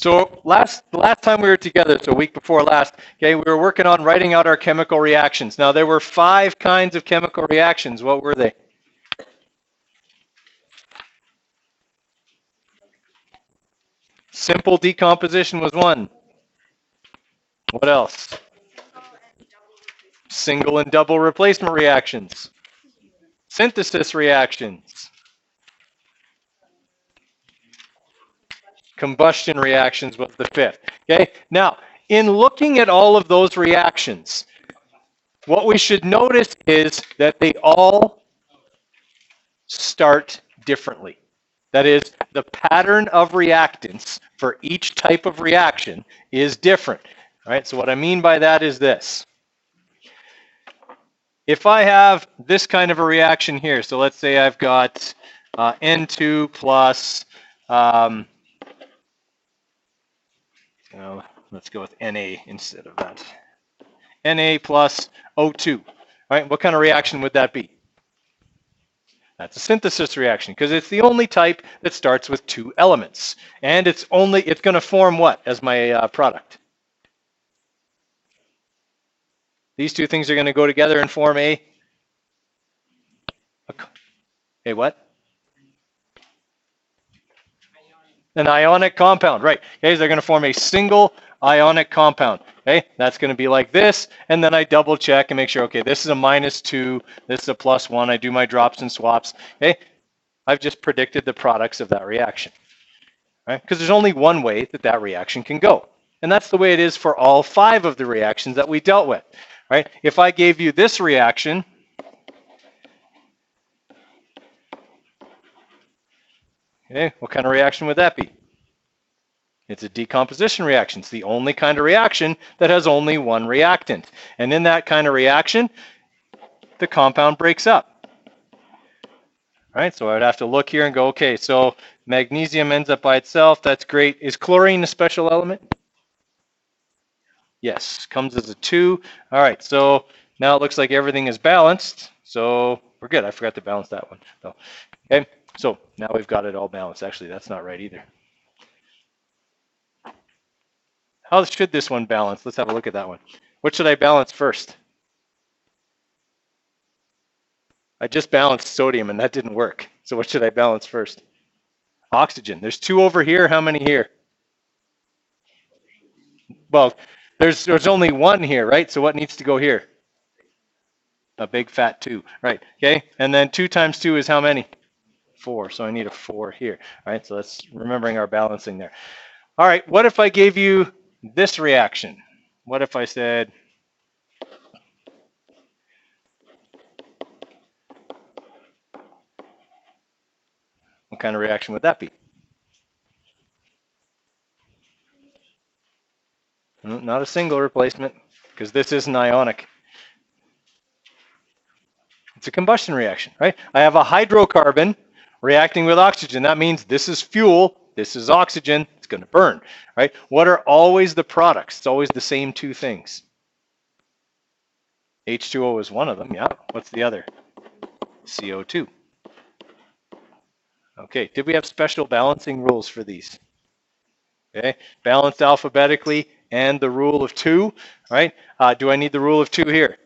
So the last time we were together, so a week before last, okay, we were working on writing out our chemical reactions. Now there were 5 kinds of chemical reactions. What were they? Simple decomposition was one. What else? Single and double replacement reactions. Synthesis reactions. Combustion reactions was the 5th. Okay, now in looking at all of those reactions, what we should notice is that they all start differently. That is, the pattern of reactants for each type of reaction is different. All right, so what I mean by that is this. If I have this kind of a reaction here, so let's say I've got N2 plus, let's go with Na instead of that. Na plus O2. All right, what kind of reaction would that be? That's a synthesis reaction because it's the only type that starts with 2 elements. And it's going to form what as my product? These 2 things are going to go together and form a what? An ionic compound, right. Okay, so they're going to form a single ionic compound. Okay, that's going to be like this, and then I double check and make sure, okay, this is a -2, this is a +1. I do my drops and swaps. Okay, I've just predicted the products of that reaction. Right, because there's only one way that that reaction can go. And that's the way it is for all 5 of the reactions that we dealt with. Right? If I gave you this reaction, okay, what kind of reaction would that be? It's a decomposition reaction. It's the only kind of reaction that has only one reactant. And in that kind of reaction, the compound breaks up. All right, so I would have to look here and go, okay, so magnesium ends up by itself. That's great. Is chlorine a special element? Yes, comes as a 2. All right, so now it looks like everything is balanced. So we're good. I forgot to balance that one. So, okay, so now we've got it all balanced. Actually, that's not right either. How should this one balance? Let's have a look at that one. What should I balance first? I just balanced sodium and that didn't work. So what should I balance first? Oxygen. There's 2 over here. How many here? Well, there's only 1 here, right? So what needs to go here? A big fat 2, right? Okay, and then 2 times 2 is how many? 4. So I need a 4 here. All right, so that's remembering our balancing there. All right, what if I gave you this reaction? What if I said, what kind of reaction would that be? Not a single replacement, because this isn't ionic. It's a combustion reaction, right? I have a hydrocarbon reacting with oxygen. That means this is fuel, this is oxygen, it's going to burn, right? What are always the products? It's always the same 2 things. H2O is one of them, yeah. What's the other? CO2. Okay, did we have special balancing rules for these? Okay, balanced alphabetically and the rule of 2, right? Do I need the rule of 2 here?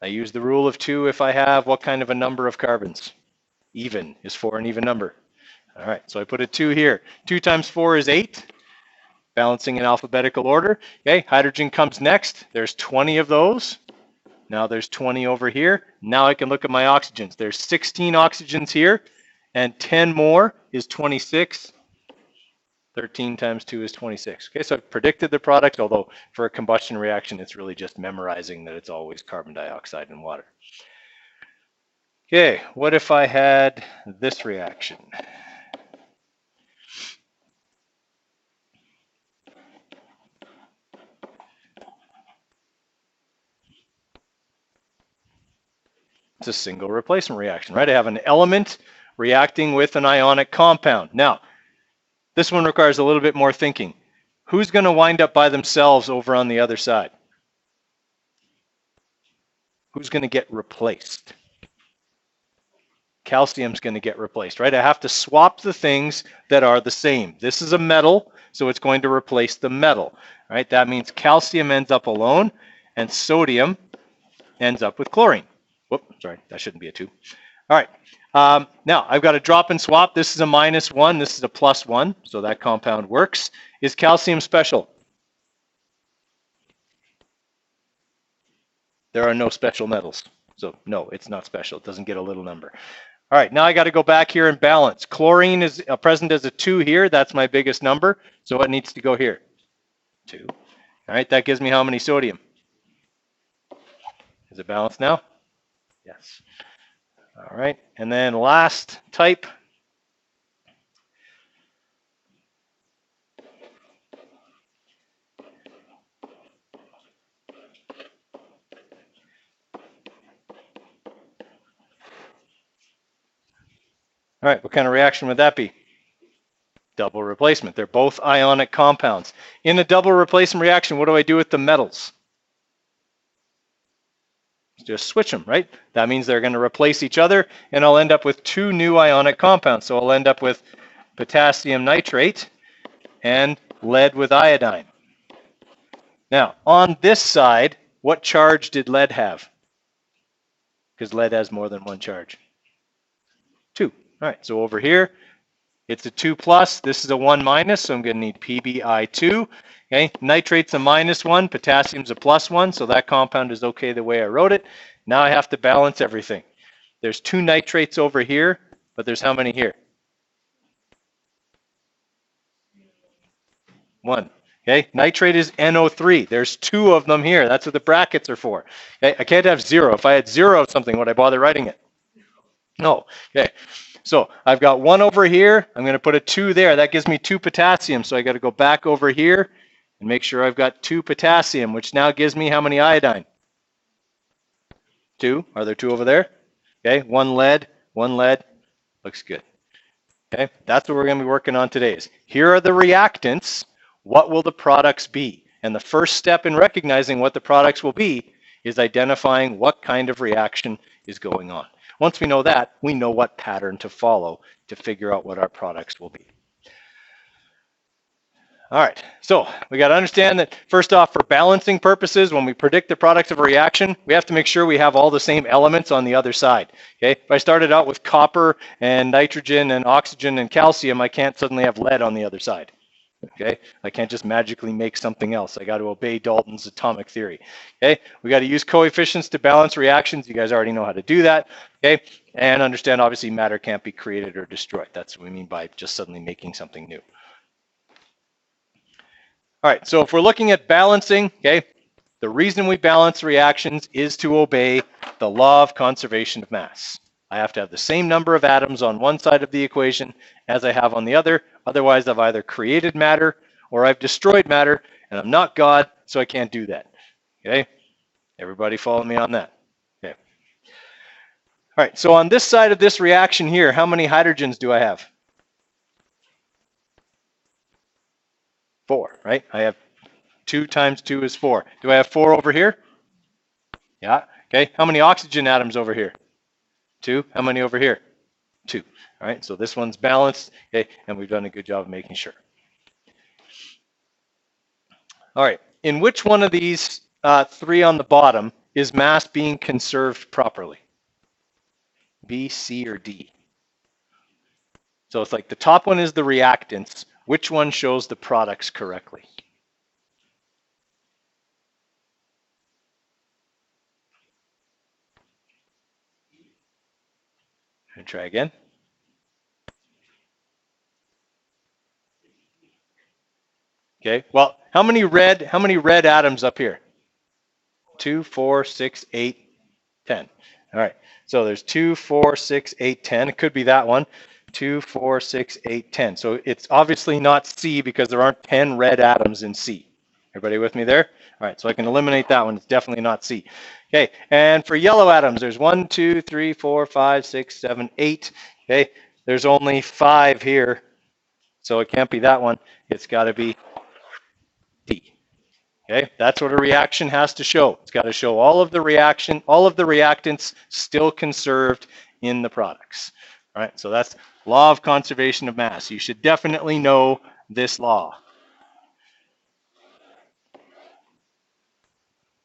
I use the rule of 2 if I have what kind of a number of carbons? Even. Is 4 an even number? All right, so I put a 2 here. 2 times 4 is 8. Balancing in alphabetical order. Okay, hydrogen comes next. There's 20 of those. Now there's 20 over here. Now I can look at my oxygens. There's 16 oxygens here, and 10 more is 26. 13 times 2 is 26. Okay, so I've predicted the product, although for a combustion reaction, it's really just memorizing that it's always carbon dioxide and water. Okay, what if I had this reaction? It's a single replacement reaction, right? I have an element reacting with an ionic compound. Now, this one requires a little bit more thinking. Who's going to wind up by themselves over on the other side? Who's going to get replaced? calcium's going to get replaced, right? I have to swap the things that are the same. This is a metal, so it's going to replace the metal, right? That means calcium ends up alone and sodium ends up with chlorine. Whoop, sorry, that shouldn't be a 2. All right, now I've got a drop and swap. This is a -1, this is a +1, so that compound works. Is calcium special? There are no special metals. So no, it's not special. It doesn't get a little number. All right, now I got to go back here and balance. Chlorine is present as a 2 here. That's my biggest number. So it needs to go here. 2. All right, that gives me how many sodium? Is it balanced now? Yes. All right, and then last type. All right, what kind of reaction would that be? Double replacement. They're both ionic compounds. In a double replacement reaction, what do I do with the metals? Just switch them, right? That means they're going to replace each other, and I'll end up with 2 new ionic compounds. So I'll end up with potassium nitrate and lead with iodine. Now, on this side, what charge did lead have? Because lead has more than one charge. 2. All right, so over here, it's a 2+. This is a 1-, so I'm going to need PbI2. Okay, nitrate's a -1, potassium's a +1, so that compound is okay the way I wrote it. Now I have to balance everything. There's 2 nitrates over here, but there's how many here? 1. Okay, nitrate is NO3. There's 2 of them here. That's what the brackets are for. Okay, I can't have 0. If I had 0 of something, would I bother writing it? No. Okay. So I've got 1 over here. I'm going to put a 2 there. That gives me 2 potassium. So I got to go back over here and make sure I've got 2 potassium, which now gives me how many iodine? 2. Are there 2 over there? Okay. 1 lead. 1 lead. Looks good. Okay. That's what we're going to be working on today. Is here are the reactants. What will the products be? And the first step in recognizing what the products will be is identifying what kind of reaction is going on. Once we know that, we know what pattern to follow to figure out what our products will be. All right, so we got to understand that first off, for balancing purposes, when we predict the product of a reaction, we have to make sure we have all the same elements on the other side. Okay, if I started out with copper and nitrogen and oxygen and calcium, I can't suddenly have lead on the other side. Okay, I can't just magically make something else. I got to obey Dalton's atomic theory. Okay, we got to use coefficients to balance reactions. You guys already know how to do that. Okay, and understand obviously matter can't be created or destroyed. That's what we mean by just suddenly making something new. All right, so if we're looking at balancing, okay, the reason we balance reactions is to obey the law of conservation of mass. I have to have the same number of atoms on one side of the equation as I have on the other. Otherwise, I've either created matter or I've destroyed matter, and I'm not God, so I can't do that. Okay? Everybody follow me on that? Okay. All right, so on this side of this reaction here, how many hydrogens do I have? 4, right? I have 2 times 2 is 4. Do I have 4 over here? Yeah. Okay, how many oxygen atoms over here? 2. How many over here? 2. All right, so this one's balanced, okay, and we've done a good job of making sure. All right, in which one of these 3 on the bottom is mass being conserved properly? B, C, or D? So it's like the top one is the reactants. Which one shows the products correctly? Try again. Okay, well, how many red atoms up here? 2, 4, 6, 8, 10. All right, so there's 2, 4, 6, 8, 10. It could be that one. 2, 4, 6, 8, 10. So it's obviously not C because there aren't 10 red atoms in C. Everybody with me there? All right, so I can eliminate that one. It's definitely not C. Okay, and for yellow atoms, there's 1, 2, 3, 4, 5, 6, 7, 8. Okay, there's only 5 here, so it can't be that one. It's got to be D. Okay, that's what a reaction has to show. It's got to show all of the reactants still conserved in the products. All right, so that's law of conservation of mass. You should definitely know this law.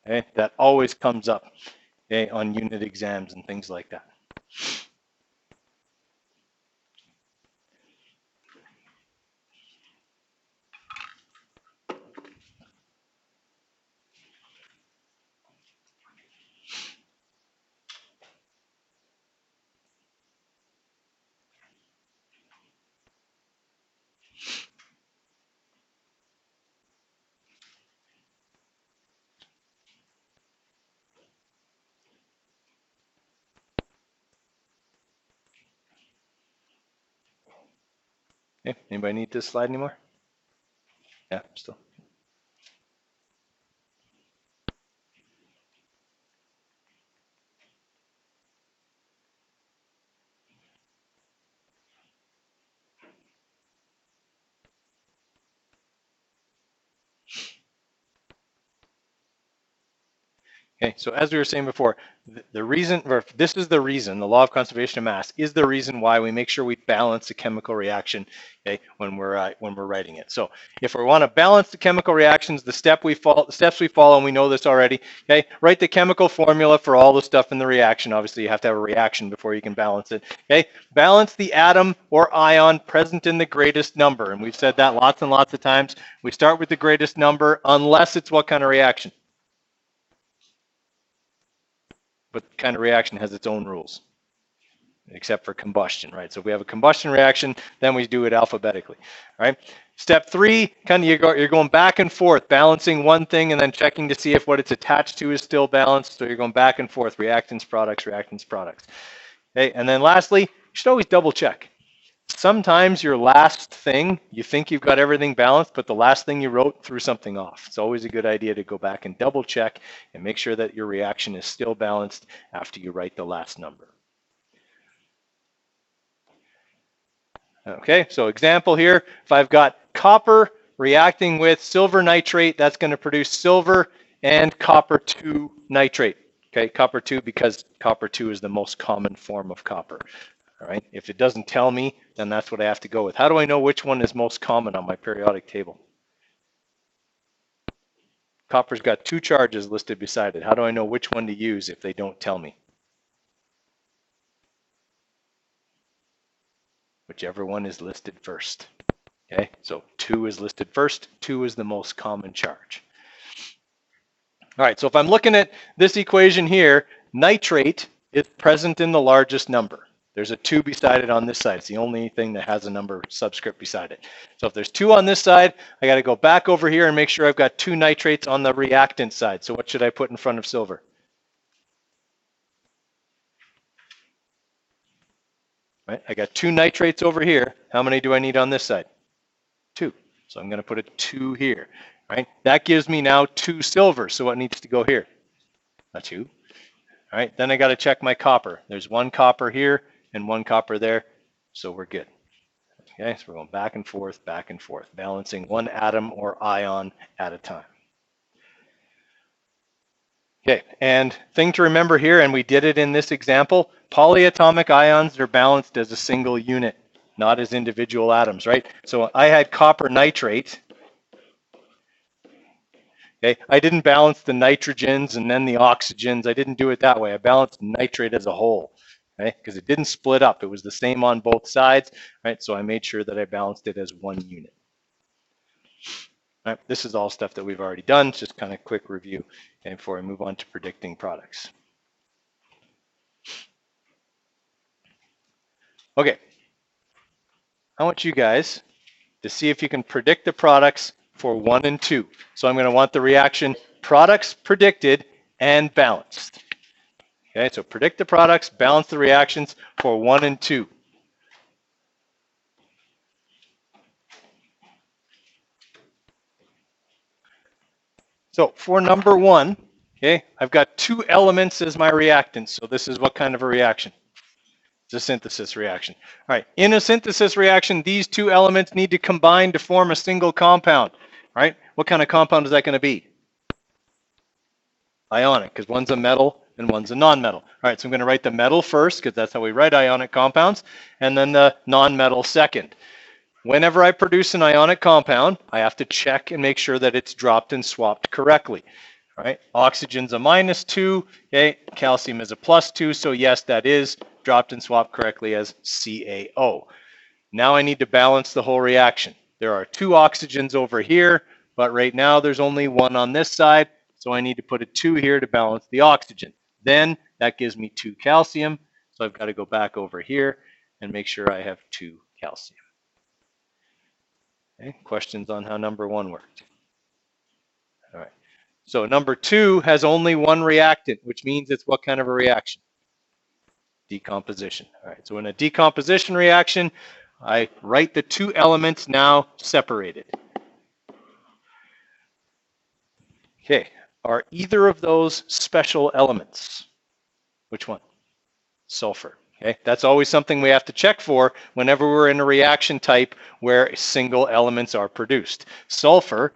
Okay, that always comes up, okay, on unit exams and things like that. Okay, anybody need this slide anymore? Yeah, still. Okay, so as we were saying before, the reason, or this is the reason, the law of conservation of mass is the reason why we make sure we balance the chemical reaction, okay, when we're writing it. So if we want to balance the chemical reactions, the steps we follow, and we know this already, okay, write the chemical formula for all the stuff in the reaction. Obviously, you have to have a reaction before you can balance it. Okay, balance the atom or ion present in the greatest number, and we've said that lots and lots of times. We start with the greatest number unless it's what kind of reaction? But kind of reaction has its own rules, except for combustion, right? So if we have a combustion reaction, then we do it alphabetically, right? Step 3, kind of you're going back and forth, balancing one thing and then checking to see if what it's attached to is still balanced. So you're going back and forth, reactants, products, reactants, products. Okay, and then lastly, you should always double check. Sometimes your last thing, you think you've got everything balanced, but the last thing you wrote threw something off. It's always a good idea to go back and double check and make sure that your reaction is still balanced after you write the last number. Okay, so example here, if I've got copper reacting with silver nitrate, that's going to produce silver and copper 2 nitrate. Okay, copper 2 because copper 2 is the most common form of copper. All right, if it doesn't tell me, then that's what I have to go with. How do I know which one is most common on my periodic table? Copper's got 2 charges listed beside it. How do I know which one to use if they don't tell me? Whichever one is listed first. Okay, so 2 is listed first. 2 is the most common charge. All right, so if I'm looking at this equation here, nitrate is present in the largest number. There's a 2 beside it on this side. It's the only thing that has a number subscript beside it. So if there's 2 on this side, I got to go back over here and make sure I've got 2 nitrates on the reactant side. So what should I put in front of silver? Right, I got 2 nitrates over here. How many do I need on this side? 2. So I'm going to put a 2 here. Right, that gives me now 2 silver. So what needs to go here? A 2. All right, then I got to check my copper. There's 1 copper here and 1 copper there, so we're good. Okay, so we're going back and forth, balancing 1 atom or ion at a time. Okay, and thing to remember here, and we did it in this example, polyatomic ions are balanced as a single unit, not as individual atoms, right? So I had copper nitrate. Okay, I didn't balance the nitrogens and then the oxygens. I didn't do it that way. I balanced nitrate as a whole, okay, because it didn't split up. It was the same on both sides, right? So I made sure that I balanced it as 1 unit. All right, this is all stuff that we've already done. It's just kind of quick review, okay, before I move on to predicting products. Okay, I want you guys to see if you can predict the products for 1 and 2. So I'm going to want the reaction products predicted and balanced. Okay, so predict the products, balance the reactions for 1 and 2. So for number 1, okay, I've got 2 elements as my reactants. So this is what kind of a reaction? It's a synthesis reaction. All right, in a synthesis reaction, these 2 elements need to combine to form a single compound. Right? What kind of compound is that going to be? Ionic, because one's a metal and one's a nonmetal. All right, so I'm going to write the metal first because that's how we write ionic compounds, and then the nonmetal second. Whenever I produce an ionic compound, I have to check and make sure that it's dropped and swapped correctly. All right, oxygen's a -2, okay, calcium is a +2, so yes, that is dropped and swapped correctly as CaO. Now I need to balance the whole reaction. There are 2 oxygens over here, but right now there's only 1 on this side, so I need to put a 2 here to balance the oxygen. Then that gives me 2 calcium, so I've got to go back over here and make sure I have 2 calcium. Okay, questions on how number 1 worked? All right. So number 2 has only 1 reactant, which means it's what kind of a reaction? Decomposition. All right. So in a decomposition reaction, I write the 2 elements now separated. Okay. Are either of those special elements? Which one? Sulfur. Okay, that's always something we have to check for whenever we're in a reaction type where single elements are produced. Sulfur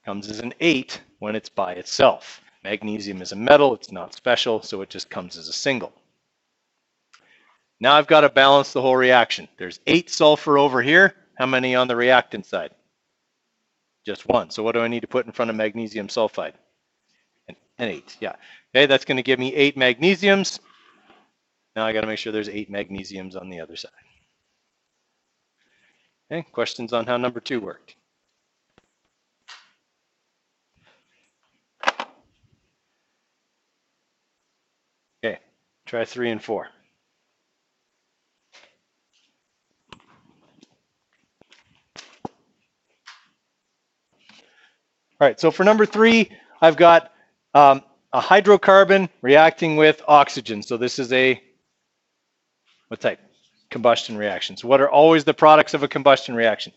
comes as an 8 when it's by itself. Magnesium is a metal, it's not special, so it just comes as a single. Now I've got to balance the whole reaction. There's 8 sulfur over here. How many on the reactant side? Just 1. So what do I need to put in front of magnesium sulfide? An 8, yeah. Okay, that's going to give me 8 magnesiums. Now I got to make sure there's 8 magnesiums on the other side. Okay, questions on how number 2 worked? Okay, try 3 and 4. All right, so for number 3, I've got a hydrocarbon reacting with oxygen. So this is a, what type? Combustion reaction. So what are always the products of a combustion reaction?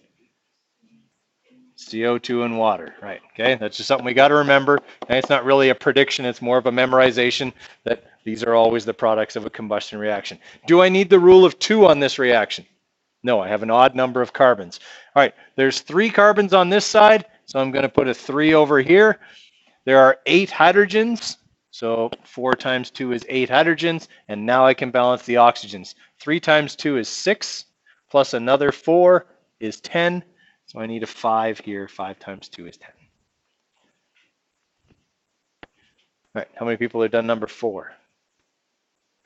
CO2 and water, right? Okay, that's just something we got to remember. And it's not really a prediction, it's more of a memorization that these are always the products of a combustion reaction. Do I need the rule of 2 on this reaction? No, I have an odd number of carbons. All right, there's 3 carbons on this side, so I'm going to put a 3 over here. There are 8 hydrogens, so 4 times 2 is 8 hydrogens, and now I can balance the oxygens. 3 times 2 is 6, plus another 4 is 10, so I need a 5 here. 5 times 2 is 10. All right, how many people have done number 4?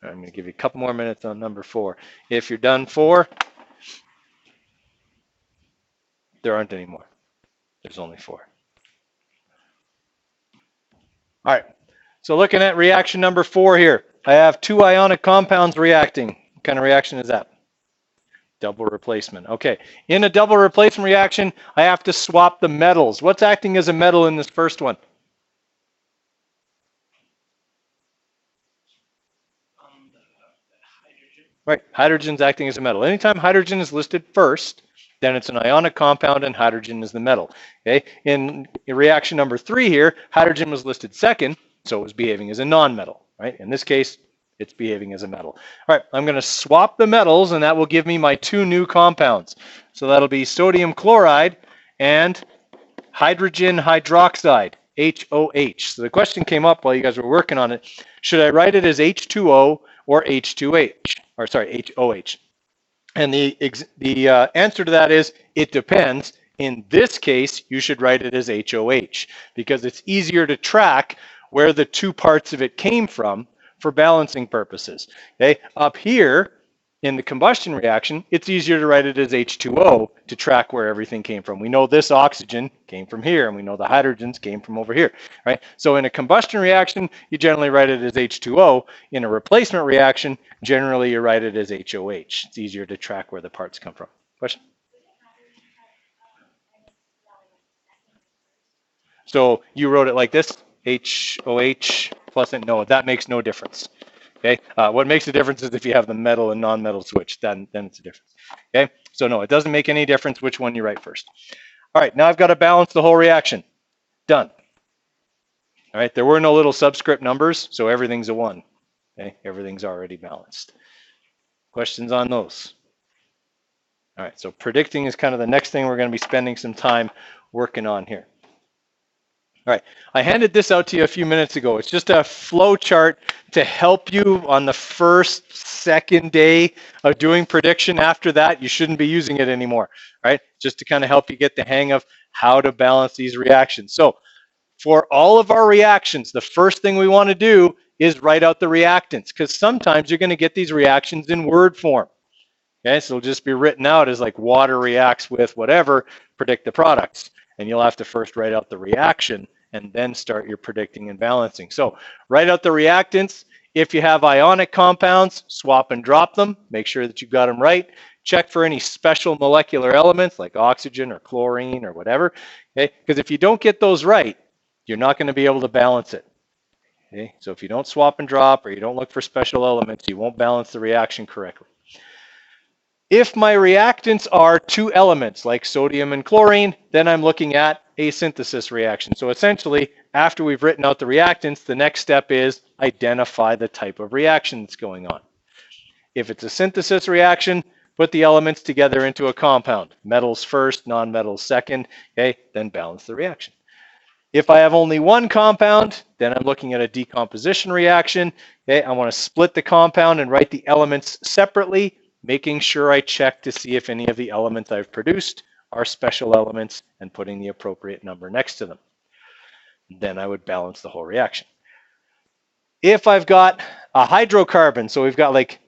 I'm going to give you a couple more minutes on number 4. If you're done 4, there aren't any more. There's only 4. All right, so looking at reaction number 4 here, I have 2 ionic compounds reacting. What kind of reaction is that? Double replacement. Okay, in a double replacement reaction, I have to swap the metals. What's acting as a metal in this first one? Right, hydrogen's acting as a metal. Anytime hydrogen is listed first, then it's an ionic compound and hydrogen is the metal. Okay, in reaction number 3 here, hydrogen was listed second, so it was behaving as a nonmetal. Right, in this case, it's behaving as a metal. All right, I'm going to swap the metals, and that will give me my 2 new compounds. So that'll be sodium chloride and hydrogen hydroxide, HOH. So the question came up while you guys were working on it. Should I write it as H2O or H2H? Or sorry, HOH. And the answer to that is it depends. In this case, you should write it as HOH because it's easier to track where the 2 parts of it came from for balancing purposes. Okay, up here in the combustion reaction, it's easier to write it as H2O to track where everything came from. We know this oxygen came from here, and we know the hydrogens came from over here, right? So in a combustion reaction, you generally write it as H2O. In a replacement reaction, generally you write it as HOH. It's easier to track where the parts come from. Question? So you wrote it like this, HOH plus it. No, that makes no difference. Okay, what makes a difference is if you have the metal and non-metal switch, then it's a difference. Okay, so no, it doesn't make any difference which one you write first. All right, now I've got to balance the whole reaction. Done. All right, there were no little subscript numbers, so everything's a 1. Okay, everything's already balanced. Questions on those? All right, so predicting is kind of the next thing we're going to be spending some time working on here. All right, I handed this out to you a few minutes ago. It's just a flow chart to help you on the first, second day of doing prediction. After that, you shouldn't be using it anymore, right? Just to kind of help you get the hang of how to balance these reactions. So for all of our reactions, the first thing we want to do is write out the reactants, because sometimes you're going to get these reactions in word form. Okay, so it'll just be written out as like water reacts with whatever, predict the products. And you'll have to first write out the reaction and then start your predicting and balancing. So write out the reactants. If you have ionic compounds, swap and drop them. Make sure that you've got them right. Check for any special molecular elements like oxygen or chlorine or whatever. Okay, because if you don't get those right, you're not going to be able to balance it. Okay, so if you don't swap and drop or you don't look for special elements, you won't balance the reaction correctly. If my reactants are two elements like sodium and chlorine, then I'm looking at a synthesis reaction. So essentially, after we've written out the reactants, the next step is identify the type of reaction that's going on. If it's a synthesis reaction, put the elements together into a compound. Metals first, nonmetals second, okay, then balance the reaction. If I have only one compound, then I'm looking at a decomposition reaction. Okay, I want to split the compound and write the elements separately, making sure I check to see if any of the elements I've produced are special elements and putting the appropriate number next to them. Then I would balance the whole reaction. If I've got a hydrocarbon, so we've got like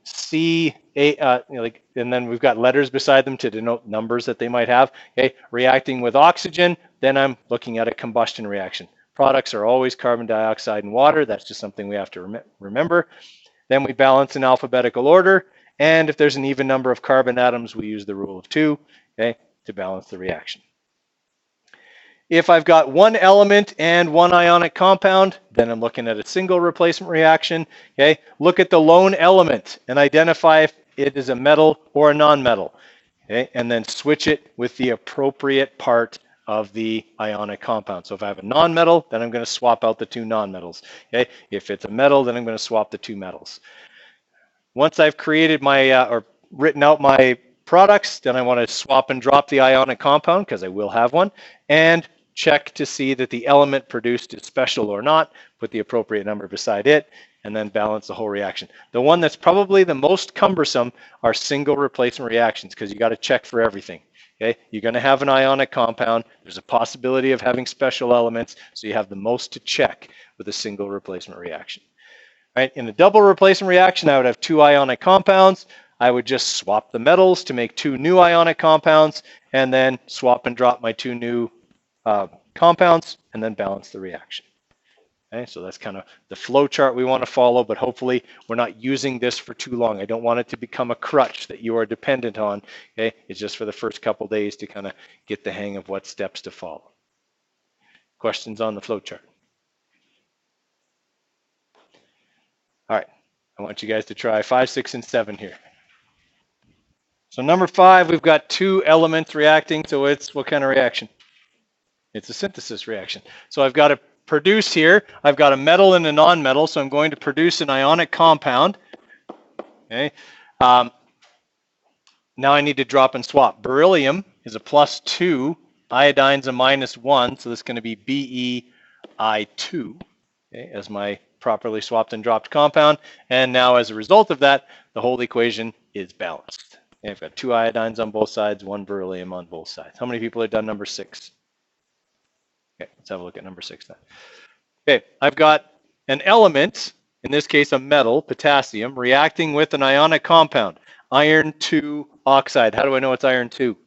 and then we've got letters beside them to denote numbers that they might have, okay, reacting with oxygen, then I'm looking at a combustion reaction. Products are always carbon dioxide and water. That's just something we have to remember. Then we balance in alphabetical order. And if there's an even number of carbon atoms, we use the rule of 2, okay, to balance the reaction. If I've got one element and one ionic compound, then I'm looking at a single replacement reaction. Okay, look at the lone element and identify if it is a metal or a nonmetal. Okay, and then switch it with the appropriate part of the ionic compound. So if I have a nonmetal, then I'm going to swap out the two nonmetals. Okay, if it's a metal, then I'm going to swap the two metals. Once I've created my or written out my products, then I want to swap and drop the ionic compound because I will have one, and check to see that the element produced is special or not, put the appropriate number beside it, and then balance the whole reaction. The one that's probably the most cumbersome are single replacement reactions because you got to check for everything. Okay, you're going to have an ionic compound. There's a possibility of having special elements, so you have the most to check with a single replacement reaction. Right, in a double replacement reaction, I would have two ionic compounds. I would just swap the metals to make two new ionic compounds, and then swap and drop my two new compounds, and then balance the reaction. Okay, so that's kind of the flow chart we want to follow, but hopefully we're not using this for too long. I don't want it to become a crutch that you are dependent on. Okay, it's just for the first couple days to kind of get the hang of what steps to follow. Questions on the flow chart? All right, I want you guys to try 5, 6, and 7 here. So number 5, we've got two elements reacting, so it's what kind of reaction? It's a synthesis reaction. So I've got to produce here, I've got a metal and a non-metal, so I'm going to produce an ionic compound. Okay. Now I need to drop and swap. Beryllium is a +2, iodine's a -1, so this is going to be BeI2, okay, as my properly swapped and dropped compound. And now as a result of that, the whole equation is balanced. Okay, I've got 2 iodines on both sides, 1 beryllium on both sides. How many people have done number 6? Okay, let's have a look at number 6 then. Okay, I've got an element, in this case a metal, potassium, reacting with an ionic compound, iron 2 oxide. How do I know it's iron 2?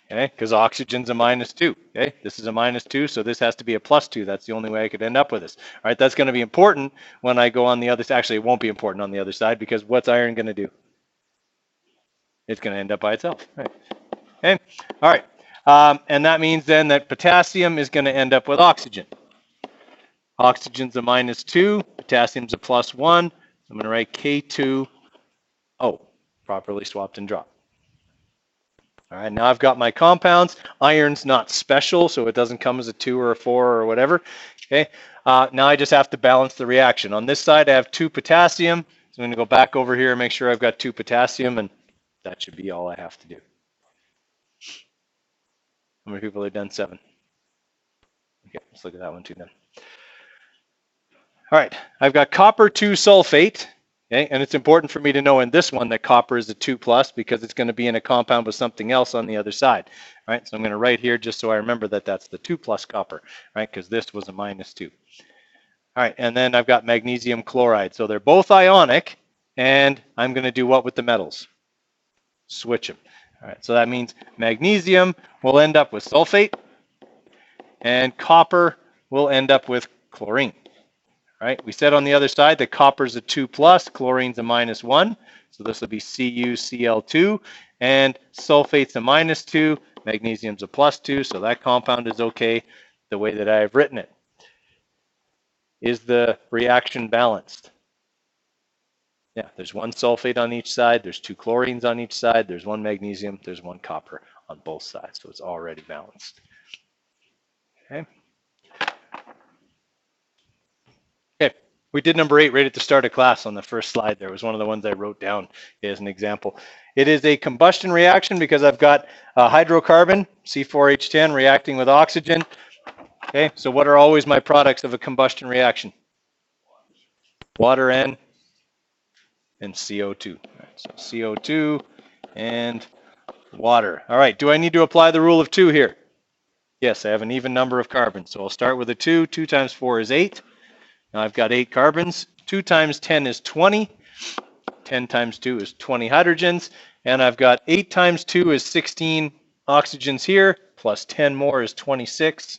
Okay, because oxygen's a -2. Okay, this is a -2, so this has to be a +2. That's the only way I could end up with this. All right, that's going to be important when I go on the other side. Actually, it won't be important on the other side because what's iron going to do? It's going to end up by itself. Right. Okay. All right. And that means then that potassium is going to end up with oxygen. Oxygen's a -2. Potassium's a +1. I'm going to write K2O, properly swapped and dropped. All right. Now I've got my compounds. Iron's not special, so it doesn't come as a 2 or a 4 or whatever. Okay. Now I just have to balance the reaction. On this side, I have 2 potassium. So I'm going to go back over here and make sure I've got 2 potassium, and that should be all I have to do. How many people have done 7? Okay, let's look at that one too then. All right, I've got copper 2 sulfate. Okay, and it's important for me to know in this one that copper is a 2+ because it's going to be in a compound with something else on the other side. All right, so I'm going to write here just so I remember that that's the 2+ copper, right? Because this was a -2. All right, and then I've got magnesium chloride. So they're both ionic, and I'm going to do what with the metals? Switch them. All right, so that means magnesium will end up with sulfate, and copper will end up with chlorine. Right? We said on the other side that copper's a 2+, chlorine's a -1. So this will be CuCl2, and sulfate's a -2, magnesium's a +2. So that compound is okay the way that I've written it. Is the reaction balanced? Yeah, there's 1 sulfate on each side, there's 2 chlorines on each side, there's 1 magnesium, there's 1 copper on both sides. So it's already balanced. Okay. Okay, we did number 8 right at the start of class on the first slide there. It was one of the ones I wrote down as an example. It is a combustion reaction because I've got a hydrocarbon, C4H10, reacting with oxygen. Okay, so what are always my products of a combustion reaction? Water and CO2. Right, so CO2 and water. All right, do I need to apply the rule of 2 here? Yes, I have an even number of carbons. So I'll start with a 2. 2 times 4 is 8. Now I've got 8 carbons. 2 times 10 is 20. 10 times 2 is 20 hydrogens. And I've got 8 times 2 is 16 oxygens here, plus 10 more is 26.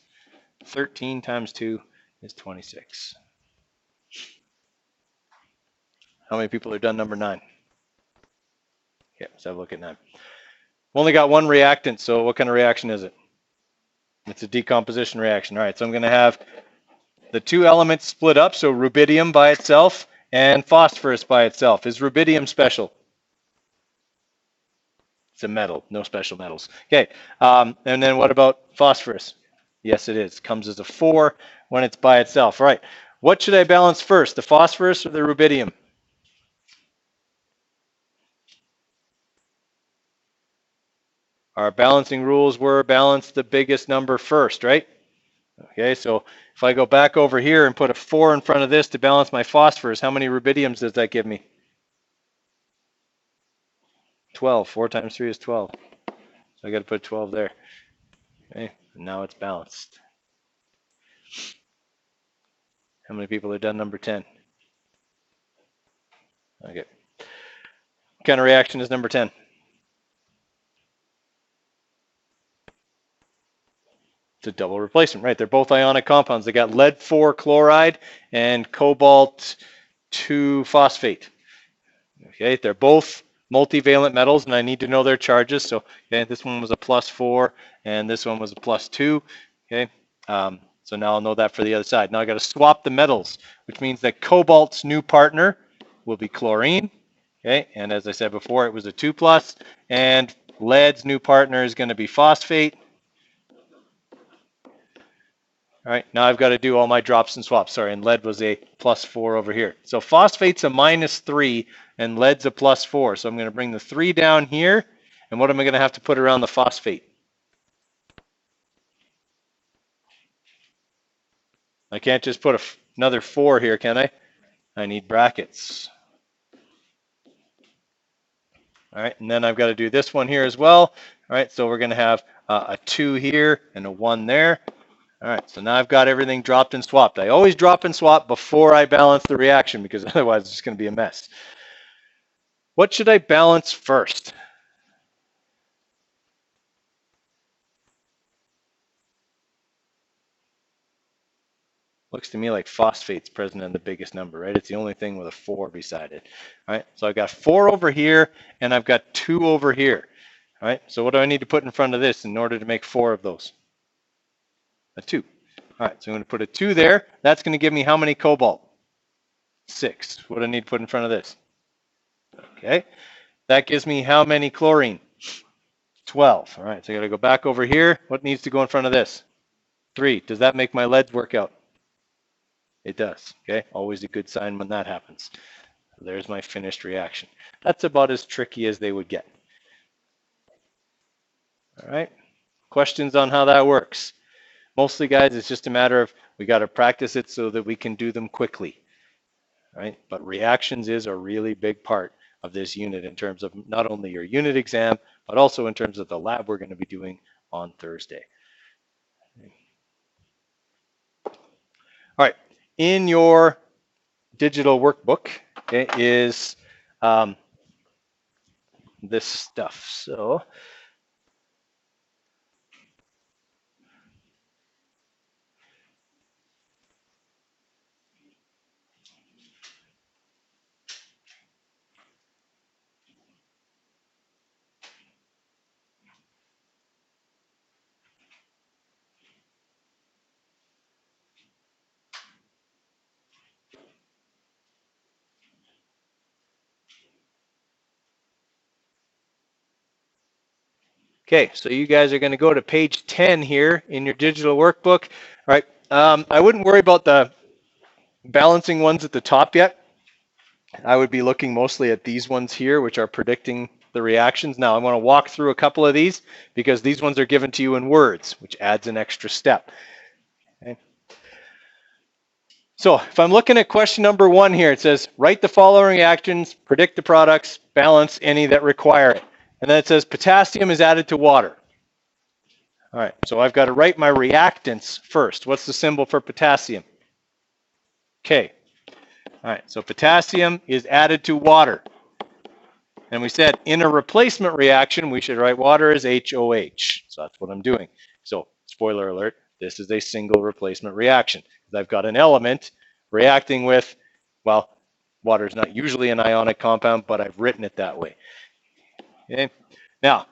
13 times 2 is 26. How many people have done number 9? Okay, let's have a look at 9. We've only got 1 reactant, so what kind of reaction is it? It's a decomposition reaction. All right, so I'm going to have the 2 elements split up, so rubidium by itself and phosphorus by itself. Is rubidium special? It's a metal, no special metals. Okay, and then what about phosphorus? Yes, it is. Comes as a 4 when it's by itself. All right, what should I balance first, the phosphorus or the rubidium? Our balancing rules were balance the biggest number first, right? Okay, so if I go back over here and put a 4 in front of this to balance my phosphorus, how many rubidiums does that give me? 12. 4 times 3 is 12. So I got to put 12 there. Okay, and now it's balanced. How many people have done number 10? Okay. What kind of reaction is number 10? It's a double replacement, right? They're both ionic compounds. They got lead 4 chloride and cobalt 2 phosphate. Okay, they're both multivalent metals, and I need to know their charges. So, okay, this one was a +4, and this one was a +2. Okay, so now I'll know that for the other side. Now I got to swap the metals, which means that cobalt's new partner will be chlorine. Okay, and as I said before, it was a 2+, and lead's new partner is going to be phosphate. All right, now I've got to do all my drops and swaps. Sorry, and lead was a +4 over here. So phosphate's a -3 and lead's a +4. So I'm going to bring the 3 down here. And what am I going to have to put around the phosphate? I can't just put another 4 here, can I? I need brackets. All right, and then I've got to do this one here as well. All right, so we're going to have a 2 here and a 1 there. All right, so now I've got everything dropped and swapped. I always drop and swap before I balance the reaction because otherwise it's just going to be a mess. What should I balance first? Looks to me like phosphate's present in the biggest number, right? It's the only thing with a 4 beside it. All right, so I've got 4 over here and I've got 2 over here. All right, so what do I need to put in front of this in order to make 4 of those? A 2. All right, so I'm going to put a 2 there. That's going to give me how many cobalt? 6. What do I need to put in front of this? Okay, that gives me how many chlorine? 12. All right, so I got to go back over here. What needs to go in front of this? 3. Does that make my leads work out? It does. Okay, always a good sign when that happens. There's my finished reaction. That's about as tricky as they would get. All right. Questions on how that works? Mostly, guys, it's just a matter of we got to practice it so that we can do them quickly, right? But reactions is a really big part of this unit in terms of not only your unit exam, but also in terms of the lab we're going to be doing on Thursday. All right, in your digital workbook, okay, is this stuff. So okay, so you guys are going to go to page 10 here in your digital workbook. All right, I wouldn't worry about the balancing ones at the top yet. I would be looking mostly at these ones here, which are predicting the reactions. Now, I want to walk through a couple of these because these ones are given to you in words, which adds an extra step. Okay. So if I'm looking at question number 1 here, it says, write the following reactions, predict the products, balance any that require it. And then it says potassium is added to water. All right, so I've got to write my reactants first. What's the symbol for potassium? K. All right, so potassium is added to water. And we said in a replacement reaction, we should write water as HOH. So that's what I'm doing. So spoiler alert, this is a single replacement reaction. I've got an element reacting with, well, water is not usually an ionic compound, but I've written it that way. Okay. Now,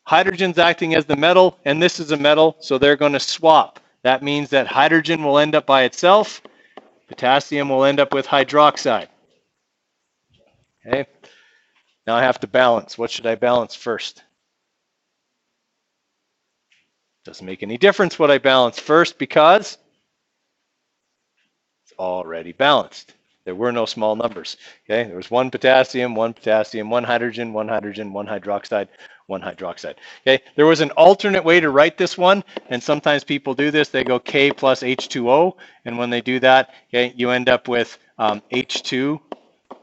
hydrogen's acting as the metal, and this is a metal, so they're going to swap. That means that hydrogen will end up by itself, potassium will end up with hydroxide. Okay. Now I have to balance. What should I balance first? Doesn't make any difference what I balance first because it's already balanced. There were no small numbers. Okay, there was one potassium, one hydrogen, one hydroxide, one hydroxide. Okay, there was an alternate way to write this one, and sometimes people do this. They go K plus H2O, and when they do that, okay, you end up with H2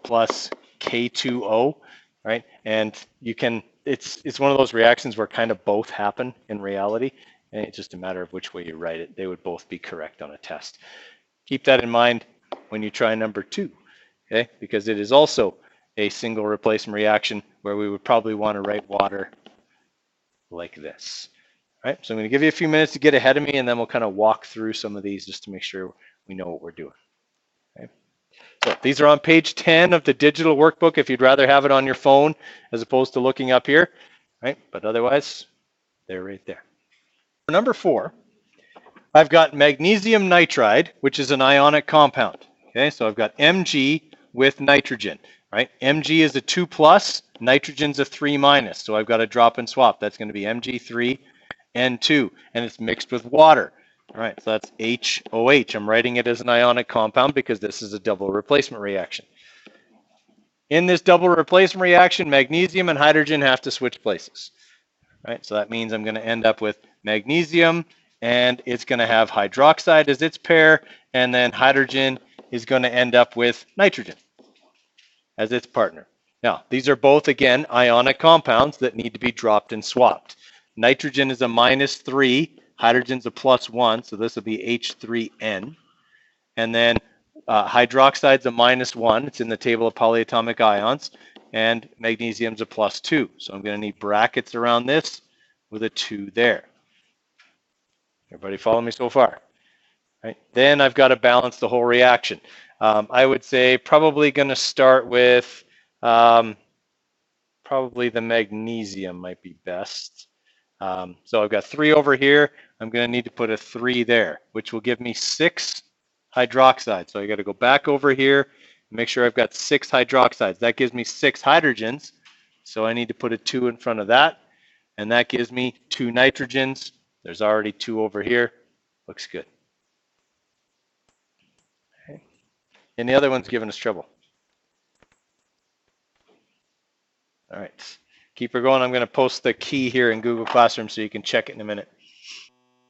plus K2O, right? And you can, it's one of those reactions where kind of both happen in reality, and it's just a matter of which way you write it. They would both be correct on a test. Keep that in mind when you try number 2, okay? Because it is also a single replacement reaction where we would probably want to write water like this. All right, so I'm going to give you a few minutes to get ahead of me, and then we'll kind of walk through some of these just to make sure we know what we're doing. Okay? So these are on page 10 of the digital workbook if you'd rather have it on your phone as opposed to looking up here, right? But otherwise, they're right there. For number 4, I've got magnesium nitride, which is an ionic compound. Okay, so I've got Mg with nitrogen, right? Mg is a 2 plus, nitrogen's a 3 minus. So I've got to drop and swap. That's going to be Mg3 N2, and it's mixed with water. All right, so that's HOH. I'm writing it as an ionic compound because this is a double replacement reaction. In this double replacement reaction, magnesium and hydrogen have to switch places. Right, so that means I'm going to end up with magnesium, and it's going to have hydroxide as its pair, and then hydrogen is going to end up with nitrogen as its partner. Now, these are both, again, ionic compounds that need to be dropped and swapped. Nitrogen is a -3, hydrogen's a +1, so this will be H3N. And then hydroxide's a -1, it's in the table of polyatomic ions, and magnesium's a +2. So I'm going to need brackets around this with a 2 there. Everybody follow me so far? Right. Then I've got to balance the whole reaction. I would say probably going to start with probably the magnesium might be best. So I've got 3 over here. I'm going to need to put a 3 there, which will give me 6 hydroxide. So I got to go back over here and make sure I've got 6 hydroxides. That gives me 6 hydrogens. So I need to put a 2 in front of that. And that gives me 2 nitrogens. There's already 2 over here. Looks good. Okay. And the other one's giving us trouble. All right. Keep her going. I'm going to post the key here in Google Classroom so you can check it in a minute.